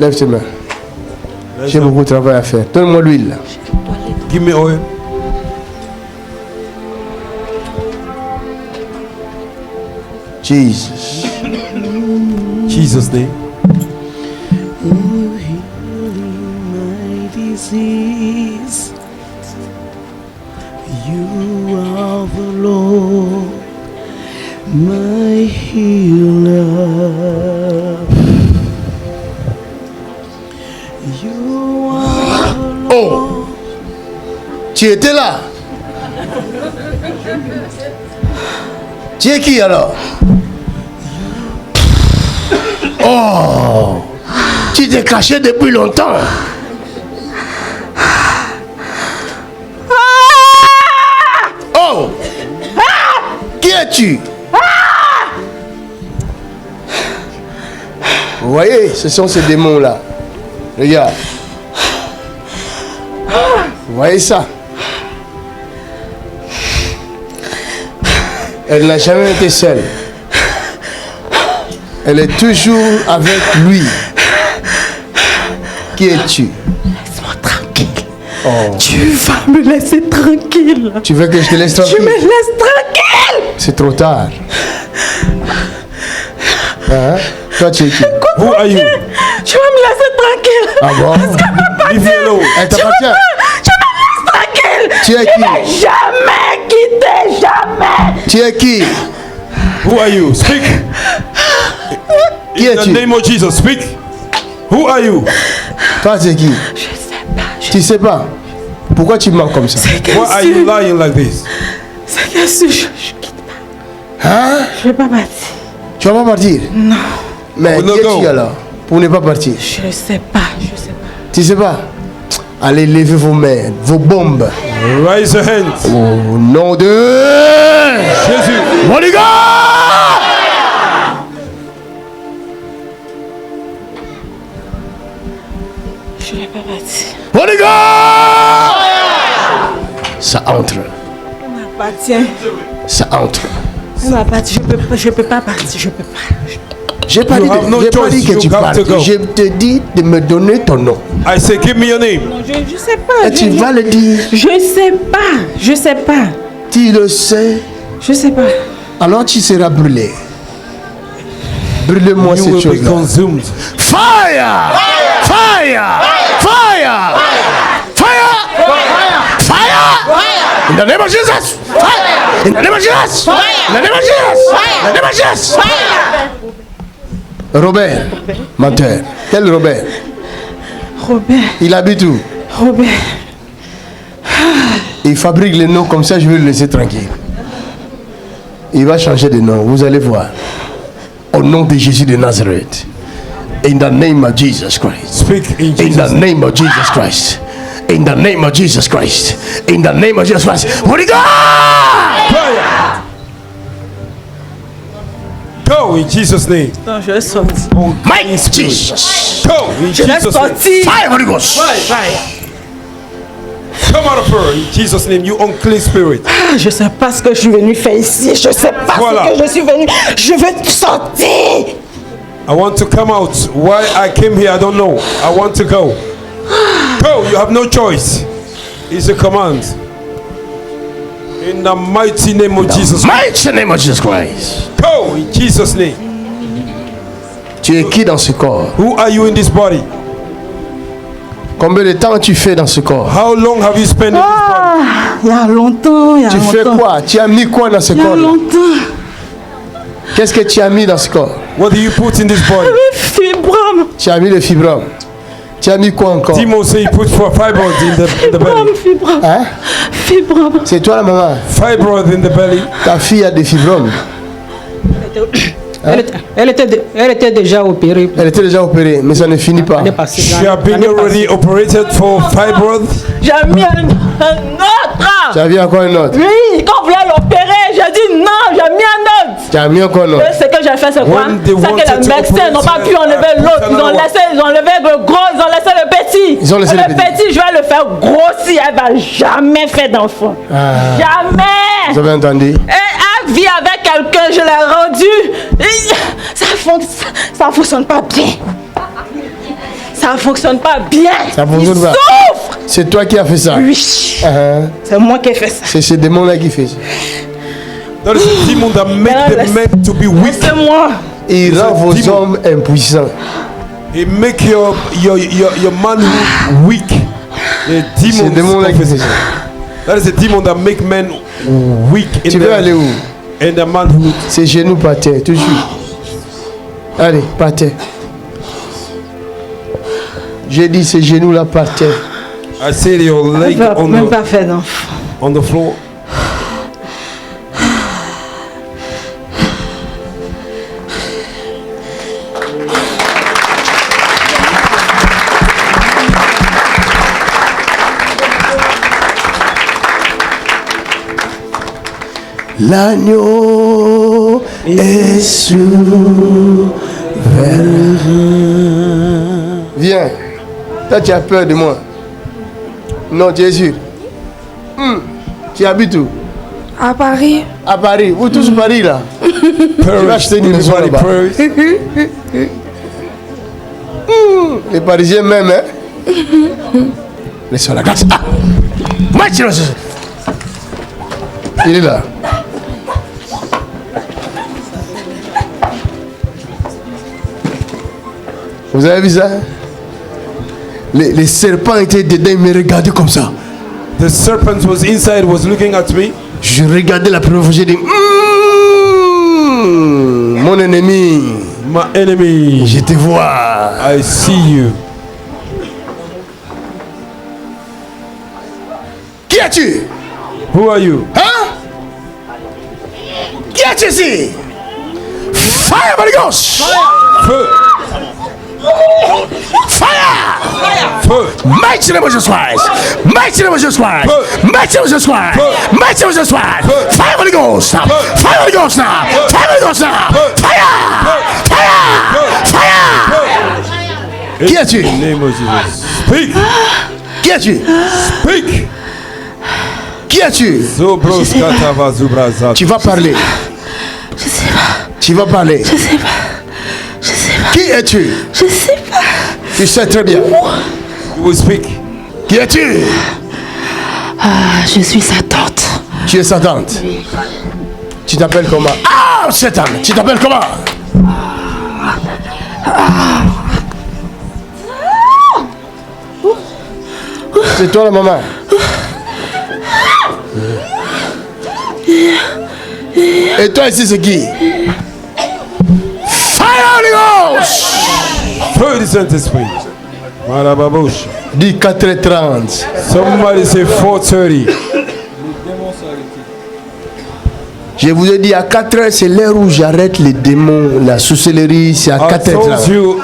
Lève tes mains. J'ai beaucoup de travail à faire. Donne-moi l'huile. Give me oil. Jesus. Jesus' name. You heal my disease. You are the Lord, my healer. You are the Lord. Oh, tu étais là. Tu es qui alors? Oh, tu t'es caché depuis longtemps. Oh, qui es-tu? Vous voyez, ce sont ces démons-là. Regarde. Vous voyez ça? Elle n'a jamais été seule. Elle est toujours avec lui. Qui es-tu? Laisse-moi tranquille. Oh. Tu vas me laisser tranquille. Tu veux que je te laisse tranquille? Tu me laisses tranquille. C'est trop tard. Hein? Toi, tu es qui? Who are you? Tu vas me laisser tranquille. Ah bon? Leave me alone. Elle t'appartient. Tu me laisses tranquille. Tu es Je qui? vais jamais quitter, jamais. Tu es qui? Who are you? Speak. Qui In the es-tu? name of Jesus, speak. Who are you? Toi, tu es qui? Je sais pas. Tu sais pas? Pourquoi tu mens comme ça? Why are you lying like this? C'est que je quitte pas. Hein? Je vais pas partir. Tu vas pas partir? Non. Mais Oh, no qui go. es-tu alors? Pour ne pas partir? Je sais pas. Je sais pas. Tu sais pas? Allez, levez vos mains, vos bombes. Raise your hands. Au nom de Jésus. Holy God! Je vais pas partir. Holy God! Ça entre. On m'appartient. Ça entre. On m'appartient. Je peux pas partir. Je peux pas. J'ai pas, You dit, have no j'ai pas choice, dit que you tu have partes. to go. Je te dis de me donner ton nom. I say, give me your name. Non, je sais pas. Et tu vas le dire. Je sais pas. Je sais pas. Tu le sais. Je sais pas. Alors tu seras brûlé. Brûle-moi You cette will be chose-là. consumed. Fire! Fire! Fire! Fire! Fire! In the name of Jesus! Fire! In the name of Jesus! In the name of Jesus! In the name of Jesus! Robert, menteur. Quel Robert? Robert. Il habite où? Robert. Il fabrique les noms comme ça, je vais le laisser tranquille. Il va changer de nom, vous allez voir. Au nom de Jésus de Nazareth. In the name of Jesus Christ. Speak in In Jesus' the name. name of Jesus Christ. In the name of Jesus Christ. In the name of Jesus Christ. Holy God! Fire. Go in Jesus' name. Non, je vais sortir. My Jesus. Go in Je vais Jesus' name. sortir. Fire, Holy Ghost. Come out of her in Jesus' name, you unclean spirit. Ah, je sais pas ce que je suis venu faire ici. Je sais pas Voilà. ce que je suis venu. Je veux sortir. I want to come out. Why I came here, I don't know. I want to go. Go, you have no choice. It's a command. In the mighty name of Jesus Christ. Mighty name of Jesus Christ. Go in Jesus' name. Tu es qui dans ce corps? Who are you in this body? Combien de temps tu fais dans ce corps? How long have you spent in this body? Il y a longtemps. Il y a Tu longtemps. fais quoi? Tu as mis quoi dans ce Il y a corps? longtemps. Qu'est-ce que tu as mis dans ce corps? What do you put in this body? Fibrome. Tu as mis le fibrome. Tu as mis quoi encore? Timo say he put for fibroid in the belly. Fibrome. Hein? Fibrome. C'est toi la maman. Fibroid in the belly. Ta fille a des fibromes. Elle était déjà opérée. Elle était déjà opérée, mais ça ne finit pas. Elle est passée. She have been already operated for fibroid. J'ai mis un autre. Tu as mis encore un autre. Oui, quand on voulait l'opérer, j'ai dit non, j'ai mis un autre. Tu as mis encore un autre. Et ce que j'ai fait, c'est quoi? When they C'est que wanted les to médecins n'ont pas operate pu enlever her, l'autre. put Ils ont another enlevé le gros, ils ont laissé le petit. Ils ont laissé Et le le petit. petit, je vais le faire grossir. Elle va jamais faire d'enfant. Ah. Jamais. Vous avez entendu? Et elle vit avec quelqu'un, je l'ai rendu. Et ça fonctionne pas bien. Ça ne fonctionne pas bien. Ça fonctionne pas. Souffre. C'est toi qui as fait ça. Oui. C'est moi qui ai fait ça. C'est ce démon-là qui fait ça. That is a demon that makes the men to be weak. C'est moi. Il rend vos demon. hommes impuissants. It make your manhood weak. The C'est le demon démon-là qui fait ça. that is a demon that make men weak in Tu veux aller où? their manhood. C'est genoux par terre, tout de suite. Allez, par terre. J'ai dit ces genoux là par terre. I said your Je leg ne peux même pas faire d'enfant. on the floor. L'agneau est souverain. Viens. Toi, tu as peur de moi. Non, tu es sûr. Tu habites où? À Paris. À Paris. Vous tous Paris là. Tu vas acheter une maison là-bas. Les Parisiens même, hein? Laisse-moi la glace. Ah! Il est là. Vous avez vu ça? Les serpents étaient dedans, ils me regardaient comme ça. The serpent was inside, was looking at me. Je regardais la première fois, j'ai dit mon ennemi, My enemy, je te vois. I see you. Qui es-tu? Who are you? Hein? Qui es-tu ici? Fire, Holy Ghost! Feu, Fire! feu, Mighty name of Jesus Christ! Mighty name of Jesus Christ! Mighty name of Jesus Christ! Mighty name of Jesus Christ! Fire, Holy Ghost! Fire, Holy Ghost now! Fire, Holy Ghost now! Fire! Fire! Fire! Qui es-tu? in the name of Jesus. Speak, Qui es-tu? speak. Qui es-tu? Zobros katava zubrazat. Tu vas parler. Je sais pas. Tu vas parler. Je sais pas. Je sais pas. Qui es-tu? Je sais pas. Tu sais très bien. You will speak. Qui es-tu? Ah, je suis sa tante. Tu es sa tante. Tu t'appelles comment? Ah, Satan! Tu t'appelles comment? C'est toi la maman. Et toi ici c'est qui? Fire Holy Ghost! Feu du Saint-Esprit. Marababush. Dis 4h30. Somebody say 4:30. Je vous ai dit à 4h, c'est l'heure où j'arrête les démons, la sorcellerie, c'est à I told 4h30. you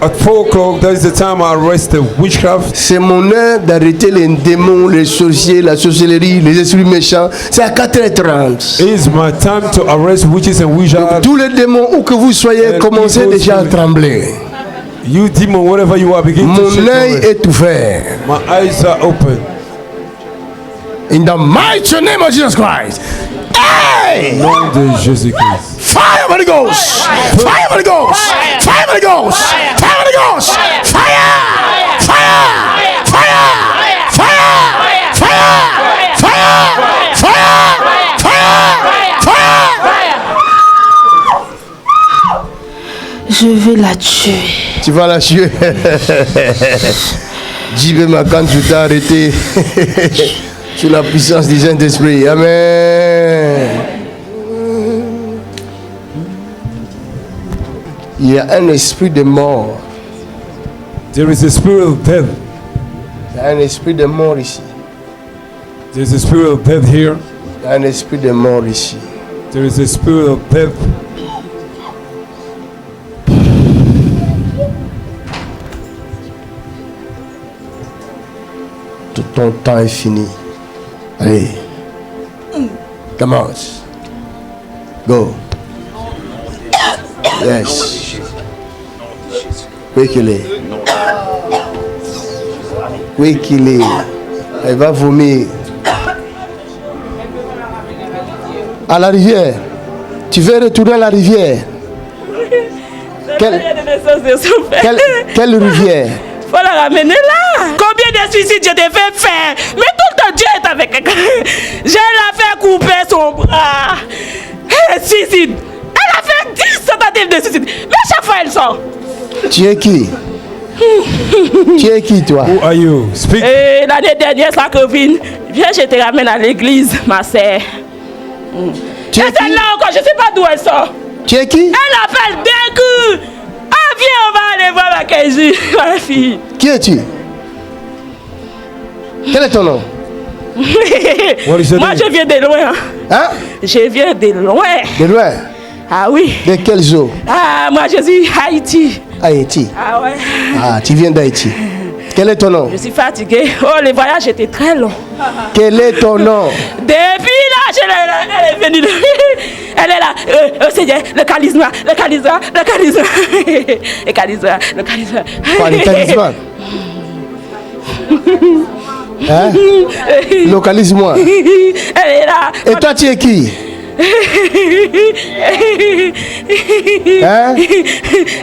at 4 o'clock, that is the time I arrest the witchcraft. C'est mon heure d'arrêter les démons, les sorciers, la sorcellerie, les esprits méchants. C'est à 4h30. It is my time to arrest witches and wizards. Tous les démons, où que vous soyez, commencez déjà à trembler. You demon, wherever you are, begin to Mon shake œil your head. est ouvert. My eyes are open. In the mighty name of Jesus Christ. Hey! Au nom de Jésus-Christ. Fire Holy Ghost! Fire Holy Ghost! Fire Holy Ghost! Fire Holy Ghost! Fire! Fire! Fire! Fire! Fire! Fire! Fire! Fire! Je vais la tuer. Tu vas la tuer. JB Makan, tu t'as arrêté. Sous la puissance du Saint-Esprit. Amen. Il y a un esprit de mort. There is a spirit of death. Il y a un esprit de mort ici. There is a spirit of death here. Il y a un esprit de mort ici. There is a spirit of death. Tout ton temps est fini. Allez. Commence. Go. Yes. Quickly. Quickly. Elle va vomir. À la rivière. Tu veux retourner à la rivière. Quelle rivière? Faut la ramener là. Combien de suicides je devais faire? Mais tout le temps Dieu est avec quelqu'un. Je l'ai fait couper son bras. Suicide. Elle a fait 10 tentatives de suicide. Mais chaque fois elle sort. Tu es qui? Tu es qui toi? Who are you? Speak. L'année dernière, sa copine, viens, je te ramène à l'église, ma sœur. Tu es Et celle-là encore, je ne sais pas d'où elle sort. Tu es qui? Elle appelle d'un coup. Ah, viens, on va aller voir ma Kéji, ma fille. Qui es-tu? Quel est ton nom? Moi, je viens de loin. Hein? Je viens de loin. De loin? Ah oui. De quelle zone? Ah, moi, je suis Haïti. Haïti. Ah ouais. Ah, tu viens d'Haïti. Quel est ton nom? Je suis fatiguée. Oh, le voyage était très long. Quel est ton nom? Depuis là, elle est venue. Elle est là. Seigneur, le charisme, le charisme, le charisme. Le charisme, le charisme. Quoi, le charisme? Hein? Localise-moi. Elle est là. Et toi, tu es qui? Hein?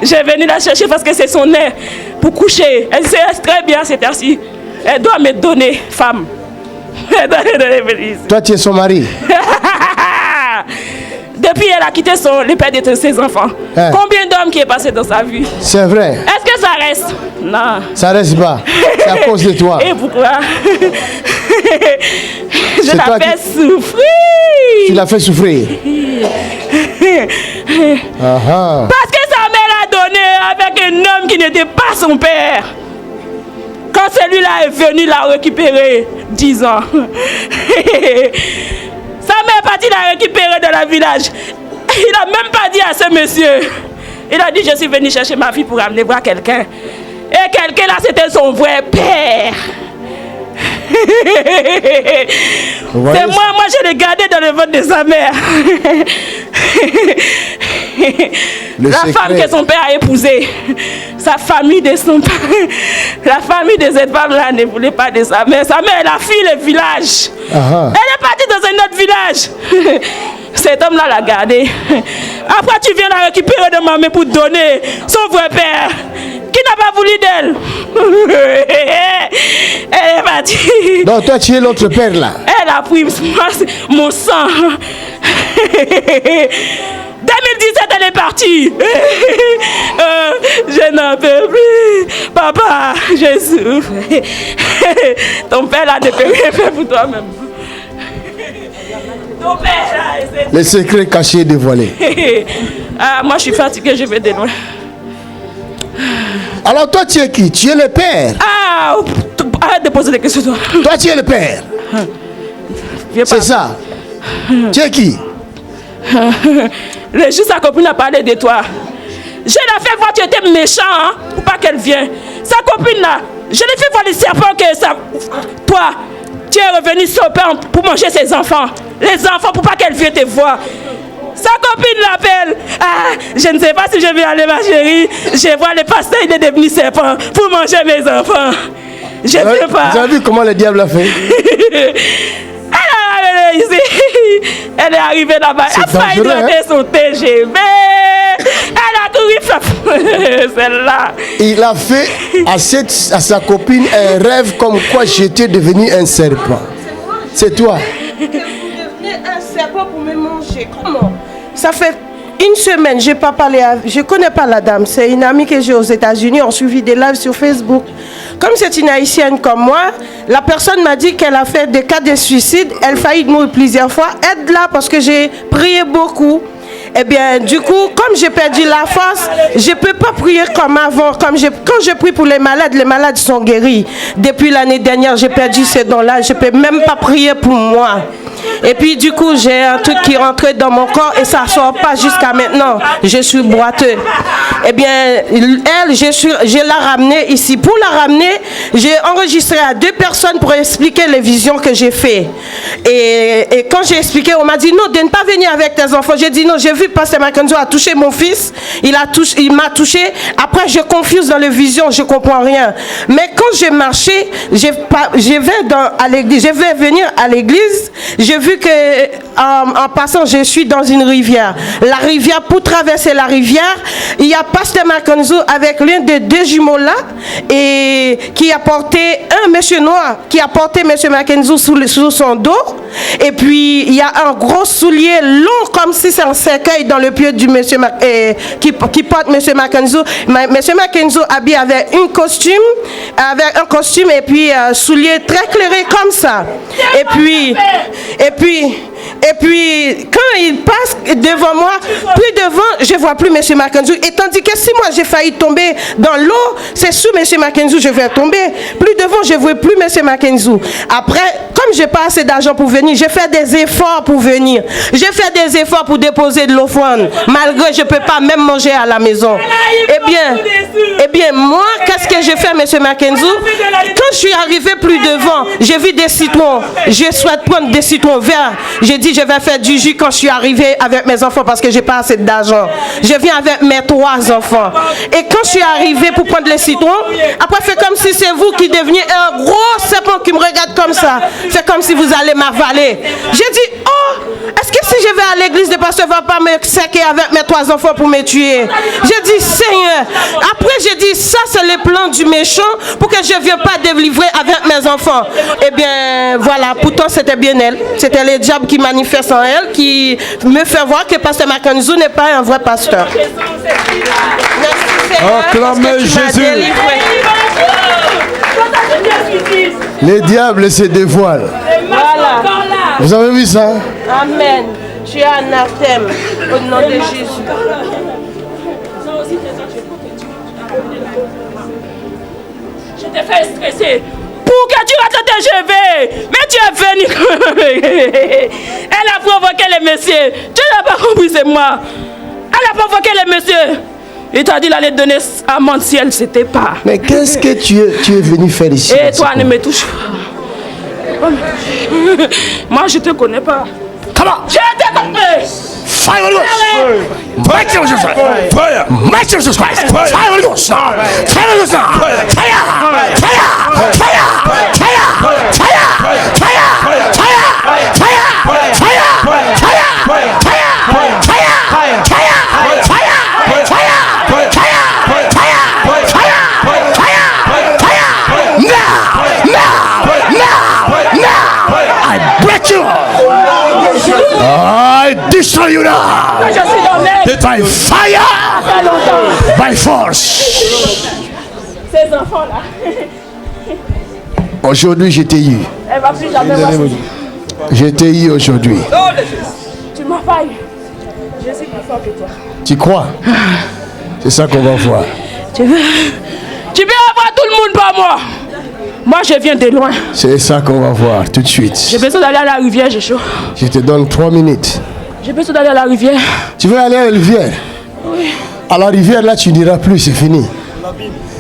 J'ai venu la chercher parce que c'est son air pour coucher. Elle sait très bien cette heure-ci. Elle doit me donner femme. Elle doit me donner felice. Toi, tu es son mari. Depuis, elle a quitté le père de ses enfants. Hein? Combien d'hommes qui est passé dans sa vie? C'est vrai. Est-ce que ça reste? Non. Ça reste pas. C'est à cause de toi. Et pourquoi? Je C'est toi la fais qui- souffrir. Tu l'as fait souffrir. Ah, Parce que sa mère l'a donné avec un homme qui n'était pas son père. Quand celui-là est venu la récupérer, 10 ans. Sa mère est partie la récupérer dans le village. Il n'a même pas dit à ce monsieur. Il a dit, je suis venu chercher ma fille pour amener voir quelqu'un. Et quelqu'un là, c'était son vrai père. Vous voyez C'est moi, je l'ai gardé dans le ventre de sa mère. Le La secret. femme que son père a épousée, sa famille de son père, la famille de cette femme-là ne voulait pas de sa mère. Sa mère, elle a fui le village. Ah. Elle est partie dans un autre village. Cet homme-là l'a gardée. Après, tu viens la récupérer de ma mère pour donner son vrai père, qui n'a pas voulu d'elle. Elle est partie. Donc toi, tu es l'autre père là. Elle a pris mon sang. 2017, elle est partie. Je n'en peux plus. Papa, je souffre. Ton père là ne peut rien faire pour toi-même. Ton père là, Le secret caché dévoilé. Ah, moi je suis fatiguée, je vais de loin. Alors toi, tu es qui? Tu es le père. Ah, arrête de poser des questions. Toi. Toi, tu es le père. Viens C'est pas. ça. Tu es qui? Le jour sa copine a parlé de toi. Je l'ai fait voir que tu étais méchant, hein, pour pas qu'elle vienne. Sa copine là, je l'ai fait voir les serpents que ça. Toi, tu es revenu serpent pour manger ses enfants. Les enfants pour pas qu'elle vienne te voir. Sa copine l'appelle. Ah, je ne sais pas si je vais aller, ma chérie. Je vois le pasteur, il est devenu serpent pour manger mes enfants. Je ne sais pas. Vous avez vu comment le diable a fait? Elle est arrivée là-bas. Elle a failli dangereux, donner son TGV. Elle a couru. Celle-là. Il a fait à sa copine un rêve comme quoi j'étais devenu un serpent. C'est toi. Un serpent pour me manger. Comment? Ça fait une semaine, je ne connais pas la dame. C'est une amie que j'ai aux États-Unis. On suivi des lives sur Facebook. Comme c'est une haïtienne comme moi, la personne m'a dit qu'elle a fait des cas de suicide. Elle a failli mourir plusieurs fois. Aide-la parce que j'ai prié beaucoup. Eh bien, du coup, comme j'ai perdu la force, je ne peux pas prier comme avant. Quand je prie pour les malades sont guéris. Depuis l'année dernière, j'ai perdu ces dons-là. Je ne peux même pas prier pour moi. Et puis, du coup, j'ai un truc qui rentrait dans mon corps et ça ne sort pas jusqu'à maintenant. Je suis boiteux. Eh bien, elle, je l'ai ramenée ici. Pour la ramener, j'ai enregistré à 2 personnes pour expliquer les visions que j'ai faites. Et quand j'ai expliqué, on m'a dit non, de ne pas venir avec tes enfants. J'ai dit non, j'ai vu Pasteur Mackenzie a touché mon fils. Il m'a touché. Après, je confuse dans les visions, je ne comprends rien. Mais quand j'ai marché, je vais venir à l'église. J'ai vu que en passant, je suis dans une rivière. La rivière, pour traverser la rivière, il y a Pasteur Makenzo avec l'un des deux jumeaux là, et qui a porté un monsieur noir, qui a porté monsieur Makenzo sous son dos. Et puis, il y a un gros soulier long, comme si c'est un cercueil dans le pied du monsieur qui porte monsieur Makenzo. Monsieur Makenzo habillé avec un costume et puis soulier très clairé comme ça. Et puis, quand il passe devant moi, plus devant, je ne vois plus M. Makenzo. Et tandis que si moi j'ai failli tomber dans l'eau, c'est sous M. Makenzo je vais tomber. Plus devant, je ne vois plus M. Makenzo. Après, comme je n'ai pas assez d'argent pour venir, j'ai fait des efforts pour venir. J'ai fait des efforts pour déposer de l'offrande, malgré je ne peux pas même manger à la maison. Eh bien, moi, qu'est-ce que j'ai fait, M. Makenzo? Quand je suis arrivé plus devant, j'ai vu des citrons. Je souhaite prendre des citrons verts. J'ai dit, je vais faire du jus quand je suis arrivé avec mes enfants parce que j'ai pas assez d'argent. Je viens avec mes 3 enfants. Et quand je suis arrivé pour prendre les citrons, après, fait comme si c'est vous qui deveniez un gros serpent qui me regarde comme ça. Fait comme si vous allez m'avaler. J'ai dit, oh, est-ce que si je vais à l'église, le pasteur va pas me séquer avec mes 3 enfants pour me tuer? J'ai dit, Seigneur. Après, j'ai dit, ça, c'est le plan du méchant pour que je ne vienne pas délivrer avec mes enfants. Eh bien, voilà. Pourtant, c'était bien elle. C'était le diable qui manifeste en elle, qui me fait voir que pasteur Makenzo n'est pas un vrai pasteur. Acclamez Jésus. Les diables se dévoilent. Voilà. Vous avez vu ça? Amen. Tu es anathème au nom de Jésus. Je t'ai fait stresser. Pour que tu rates tes cheveux. Mais tu es venu. Elle a provoqué les messieurs. Tu n'as pas compris, c'est moi. Elle a provoqué les messieurs. Il t'a dit d'aller donner amende si elle ne s'était pas. Mais qu'est-ce que tu es venu faire ici? Et toi, ne me touche pas. Moi, je ne te connais pas. Come on. Je t'ai compris. Fire Holy Ghost. Mighty name of Jesus Christ. Fire. Mighty name of Jesus Christ. Fire Holy Ghost. Fire Holy Ghost. Fire. Fire. Fire. Fire. I destroy you now Je suis dans l'air. by fire, Ça fait longtemps. by force. Ces enfants-là, Aujourd'hui, je t'ai eu. elle va plus jamais voir. Je t'ai eu aujourd'hui. Tu m'as failli. Je suis plus fort que toi. Tu crois? C'est ça qu'on va voir. Tu veux avoir tout le monde par moi. Moi, je viens de loin. C'est ça qu'on va voir tout de suite. J'ai besoin d'aller à la rivière, j'ai chaud. Je te donne 3 minutes. J'ai besoin d'aller à la rivière. Tu veux aller à la rivière? Oui. À la rivière, là, tu n'iras plus, c'est fini.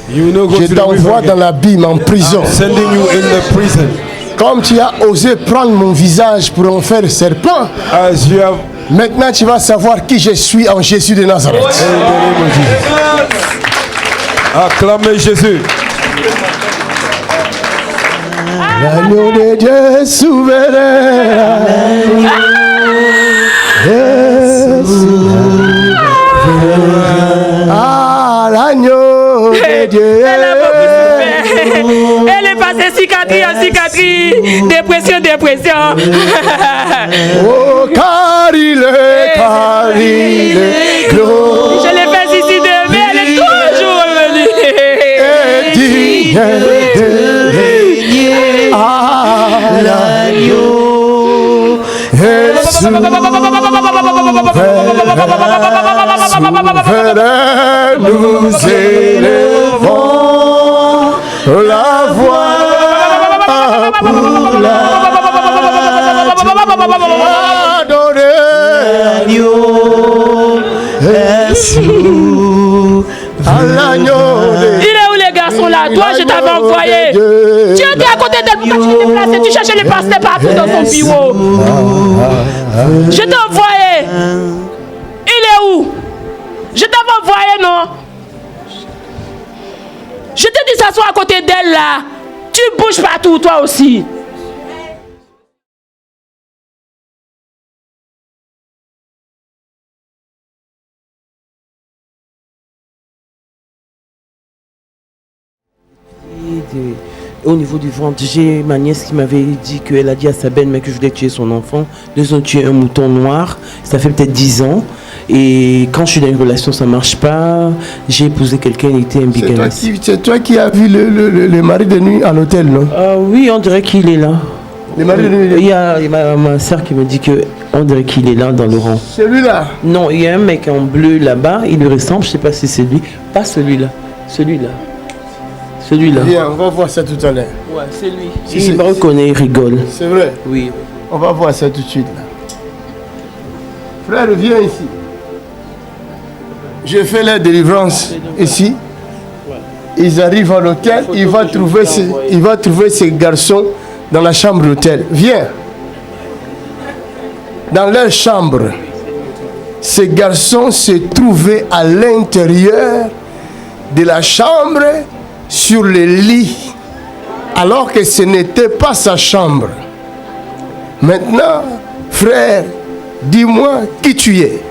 You will not go Je to the river t'envoie again. dans l'abîme, en prison. Sending you in the prison. Comme tu as osé prendre mon visage pour en faire serpent, As you have maintenant tu vas savoir qui je suis en Jésus de Nazareth. in the name of Jesus. Acclamez Jésus. L'agneau de Dieu souverain. Ah, l'agneau de Dieu. Elle a beaucoup souffert. Elle est passée cicatrice en cicatrice. Dépression, dépression. Oh, car il est clos. Je l'ai fait ici de mais elle est toujours revenue. Et digne de régner. Ah, l'agneau est souverain. Nous élevons la voix pour l'adorer. L'agneau est souverain. L'agneau de Il est où les garçons là? Toi, je t'avais envoyé. Tu étais à côté d'elle, pourquoi tu t'es déplacé? Tu cherchais le pasteur partout dans son bureau. Je t'ai envoyé. Il est où? Je t'avais envoyé, non? Je t'ai dit s'asseoir à côté d'elle là. Tu bouges partout, toi aussi. au niveau du ventre, j'ai ma nièce qui m'avait dit qu'elle a dit à sa belle-mère que je voulais tuer son enfant. Ils ont tué un mouton noir, ça fait peut-être 10 ans. Et quand je suis dans une relation, ça ne marche pas. J'ai épousé quelqu'un, il était un bigamiste. C'est toi qui as vu le mari de nuit à l'hôtel, non? Oui, on dirait qu'il est là. Le mari de nuit? Il y a ma soeur qui me dit qu'on dirait qu'il est là dans le rang. Celui-là? Non, il y a un mec en bleu là-bas, il lui ressemble, je ne sais pas si c'est lui. Pas celui-là, celui-là. Celui-là. Viens, on va voir ça tout à l'heure. Ouais, c'est lui. Si Il me reconnaît, il rigole. C'est vrai? Oui. On va voir ça tout de suite là. Frère, viens ici. Je fais la délivrance ici. Ils arrivent à l'hôtel, il va trouver ces garçons dans la chambre d'hôtel. Viens. Dans leur chambre, ces garçons se trouvaient à l'intérieur de la chambre sur le lit, alors que ce n'était pas sa chambre. Maintenant, frère, dis-moi qui tu es.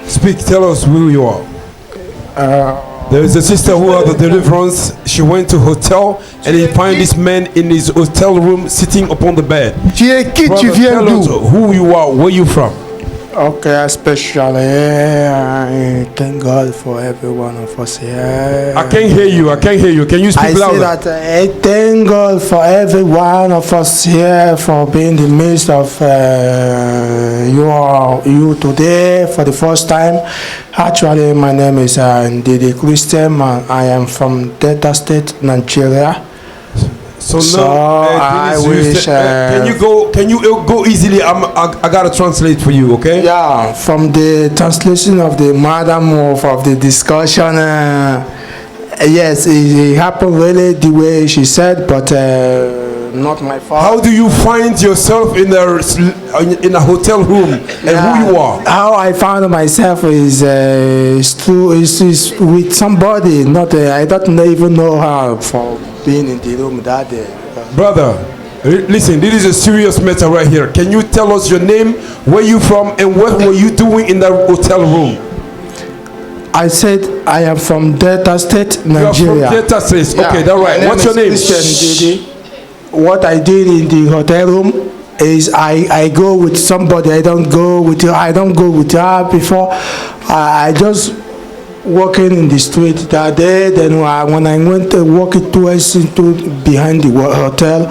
Speak, tell us who you are. There is a sister who had the deliverance. She went to hotel and he find this man in his hotel room sitting upon the bed. Tu es qui? Tu viens Tell us d'où? who you are, where you from. Okay, especially I thank God for every one of us here. I can't hear you. Can you speak I louder? say that I thank God for every one of us here for being in the midst of you today for the first time. Actually, my name is Ndidi Christian and I am from Delta State, Nigeria. So now, I wish. Can you go easily? I gotta translate for you, okay? Yeah, from the translation of the madam of the discussion. Yes, it happened really the way she said, but not my fault. How do you find yourself in a hotel room and who you are? How I found myself is with somebody. Not I don't even know how for being in the room that day. Brother, listen, this is a serious matter right here. Can you tell us your name, where you from, and what were you doing in that hotel room? I said I am from Delta State, Nigeria. You are from Delta State. Okay, that's right. What's your name? What I did in the hotel room is I go with somebody. I don't go with her before. I just walking in the street that day. Then when I went walking towards behind the hotel,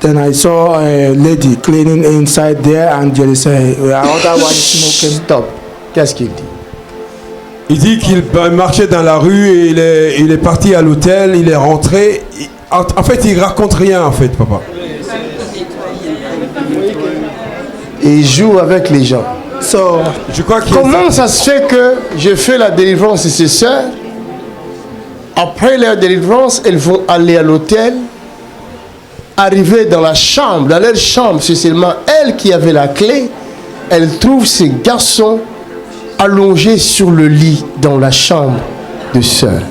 then I saw a lady cleaning inside there, and there is another one smoking. Stop. Qu'est-ce qu'il dit? Il dit qu'il marchait dans la rue et il est parti à l'hôtel, il est rentré. En fait, il raconte rien en fait, papa. Et il joue avec les gens. Je crois comment ça se fait que je fais la délivrance de ces sœurs? Après leur délivrance, elles vont aller à l'hôtel, arriver dans la chambre, dans leur chambre, c'est seulement elle qui avait la clé. Elle trouve ces garçons allongés sur le lit dans la chambre de sœurs.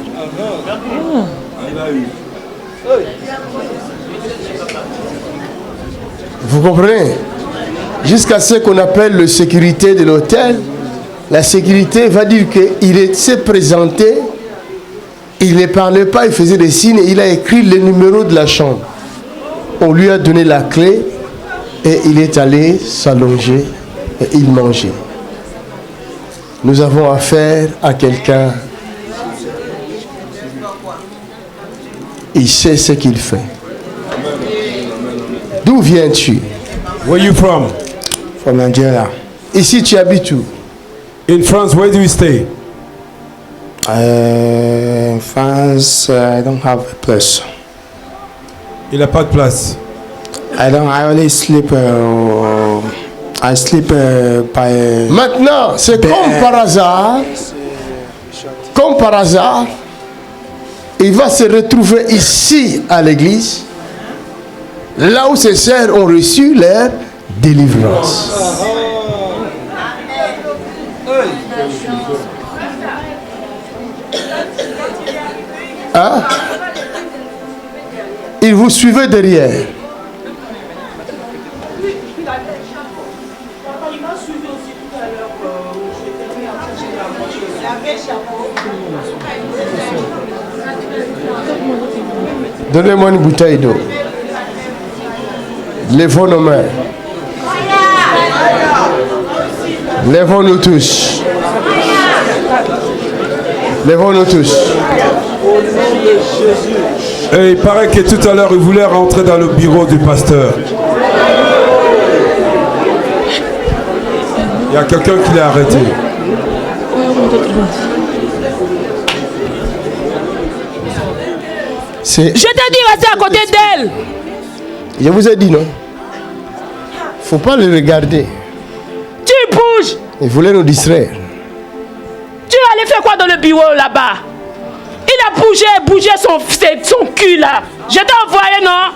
Vous comprenez? Jusqu'à ce qu'on appelle le sécurité de l'hôtel, la sécurité va dire qu'il s'est présenté, il ne parlait pas, il faisait des signes, il a écrit le numéro de la chambre. On lui a donné la clé et il est allé s'allonger et il mangeait. Nous avons affaire à quelqu'un. Il sait ce qu'il fait. D'où viens-tu? Where you from? From Nigeria. Ici, tu habites où? In France, where do you stay? In France, I don't have a place. Il n'a pas de place. I only sleep. I sleep by. Maintenant, c'est comme par hasard. Comme par hasard, il va se retrouver ici à l'église, là où ses sœurs ont reçu leur délivrance. Hein? Il vous suivait derrière. Donnez-moi une bouteille d'eau. Lèvons nos mains. Lèvons-nous tous. Lèvons-nous tous. Et il paraît que tout à l'heure, il voulait rentrer dans le bureau du pasteur. Il y a quelqu'un qui l'a arrêté. Je t'ai dit rester à côté d'elle. Je vous ai dit non. Faut pas le regarder. Tu bouges. Il voulait nous distraire. Tu allais faire quoi dans le bureau là-bas? Il a bougé son cul là. Je t'ai envoyé, non?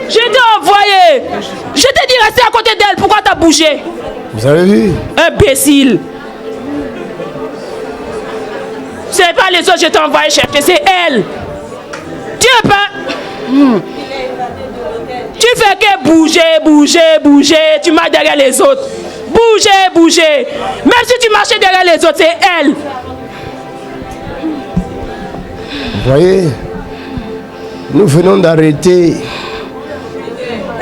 Je t'ai envoyé. Je t'ai dit rester à côté d'elle. Pourquoi t'as bougé? Vous avez vu? Imbécile. C'est pas les autres que je t'ai envoyé chercher, c'est elle. Tu es pas... Tu fais que bouger. Tu marches derrière les autres. Bouger. Même si tu marchais derrière les autres, c'est elle. Vous voyez, nous venons d'arrêter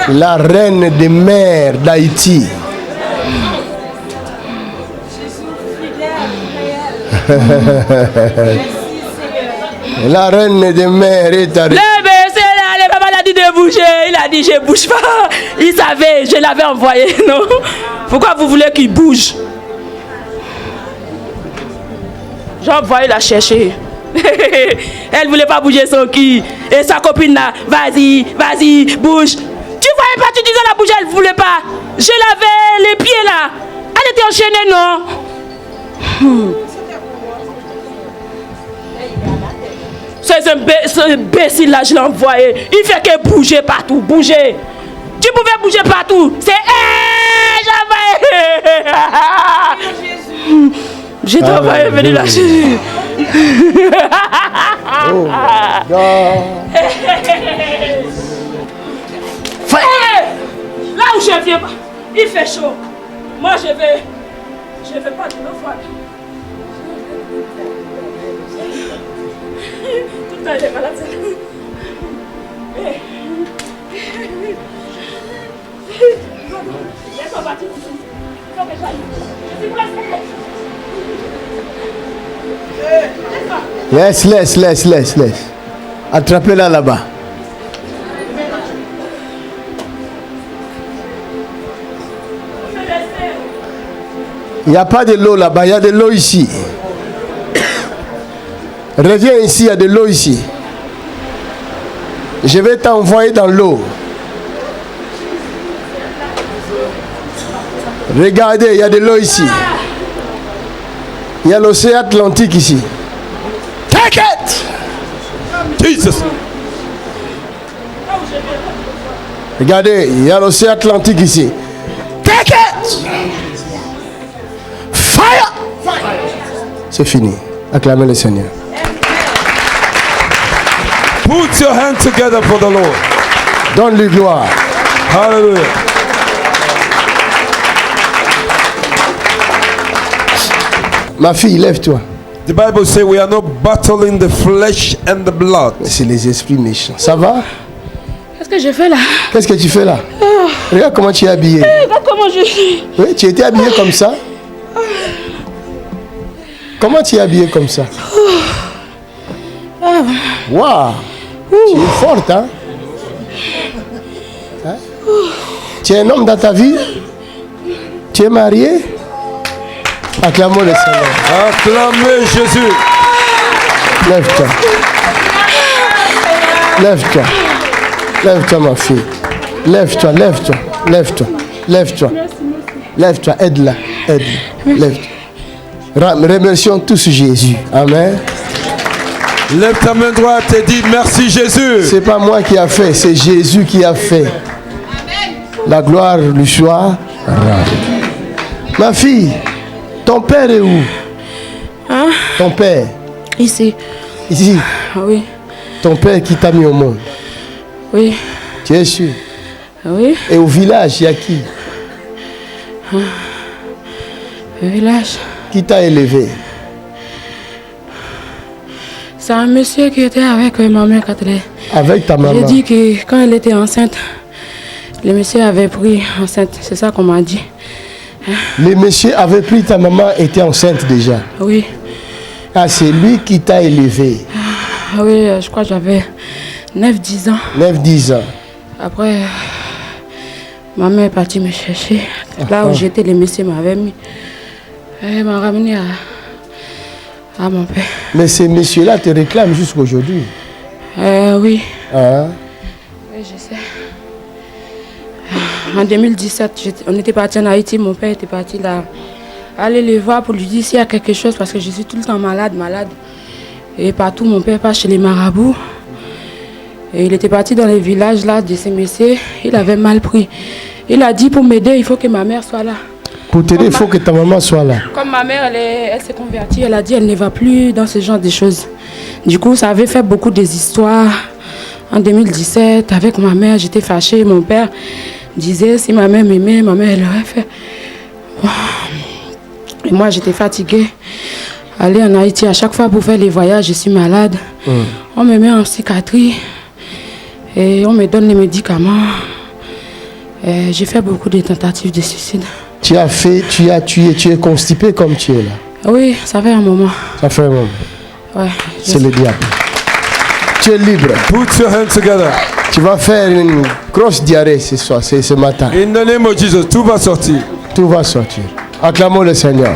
la reine des mers d'Haïti. La reine des mers est arrêtée. Le papa l'a dit de bouger. Il a dit je bouge pas. Il savait, je l'avais envoyé, non? Pourquoi vous voulez qu'il bouge? J'ai envoyé la chercher. Elle voulait pas bouger son cul. Et sa copine là, vas-y, bouge. Tu voyais pas, tu disais la bouger, elle voulait pas. Je l'avais les pieds là. Elle était enchaînée, non? Ces imbéciles là, je l'ai envoyé. Il fait que bouger partout, bouger. Tu pouvais bouger partout. C'est je t'ai envoyé venir la Jésus. Oh, là où je viens, il fait chaud. Moi je vais pas de l'eau froide. Tout le temps il est malade. Laisse-moi partir. Il faut que j'aille. Je suis pressée. Laisse. Attrapez-la là-bas. Il n'y a pas de l'eau là-bas, il y a de l'eau ici. Reviens ici, il y a de l'eau ici. Je vais t'envoyer dans l'eau. Regardez, il y a de l'eau ici. Il y a l'océan Atlantique ici. Take it! Jesus. Regardez, il y a l'océan Atlantique ici. Take it! Fire! C'est fini. Acclamez le Seigneur. Put your hands together for the Lord. Donne-lui gloire. Hallelujah. Ma fille, lève-toi. The Bible says we are not battling the flesh and the blood. C'est les esprits méchants. Ça va? Qu'est-ce que je fais là? Qu'est-ce que tu fais là? Regarde comment tu es habillé. Regarde comment je suis. Oui, tu étais habillé comme ça. Comment tu es habillé comme ça? Waouh! Tu es forte, hein? Tu es un homme dans ta vie? Tu es marié? Acclamons le Seigneur. Acclamez Jésus. Lève-toi. Lève-toi. Lève-toi, ma fille. Lève-toi. Lève-toi. Aide-la. Lève-toi. Remercions tous Jésus. Amen. Lève ta main droite et dis merci Jésus. C'est pas moi qui a fait, c'est Jésus qui a fait. La gloire lui soit rendue. Ma fille, ton père est où? Hein? Ton père. Ici. Ici. Oui. Ton père qui t'a mis au monde. Oui. Tu es sûr? Oui. Et au village, il y a qui? Village. Qui t'a élevé? C'est un monsieur qui était avec ma mère quand elle est... Avec ta maman? J'ai dit que quand elle était enceinte, le monsieur avait pris enceinte. C'est ça qu'on m'a dit. Le monsieur avait pris ta maman, était enceinte déjà? Oui. Ah, c'est lui qui t'a élevé? Ah oui, je crois que j'avais 9-10 ans. 9-10 ans. Après, ma mère est partie me chercher. Là où j'étais, le monsieur m'avait mis. Elle m'a ramené à mon père. Mais ces messieurs-là te réclament jusqu'aujourd'hui? Oui. Ah. Oui, je sais. En 2017, on était parti en Haïti. Mon père était parti là. Aller le voir pour lui dire s'il y a quelque chose parce que je suis tout le temps malade. Et partout, mon père passe chez les marabouts. Et il était parti dans les villages là de ces messieurs. Il avait mal pris. Il a dit pour m'aider, il faut que ma mère soit là. Pour t'aider, il faut que ta maman soit là. Comme ma mère, elle s'est convertie, elle a dit elle ne va plus dans ce genre de choses. Du coup, ça avait fait beaucoup des histoires. En 2017, avec ma mère, j'étais fâchée. Mon père disait si ma mère m'aimait, ma mère elle aurait fait. Et moi, j'étais fatiguée. Aller en Haïti, à chaque fois pour faire les voyages, je suis malade. On me met en psychiatrie et on me donne les médicaments. J'ai fait beaucoup de tentatives de suicide. Tu es constipé comme tu es là? Oui, ça fait un moment. Ça fait un moment. Ouais. C'est le diable. Tu es libre. Put your hands together. Tu vas faire une grosse diarrhée ce soir, ce matin. In the name of Jesus, tout va sortir. Tout va sortir. Acclamons le Seigneur.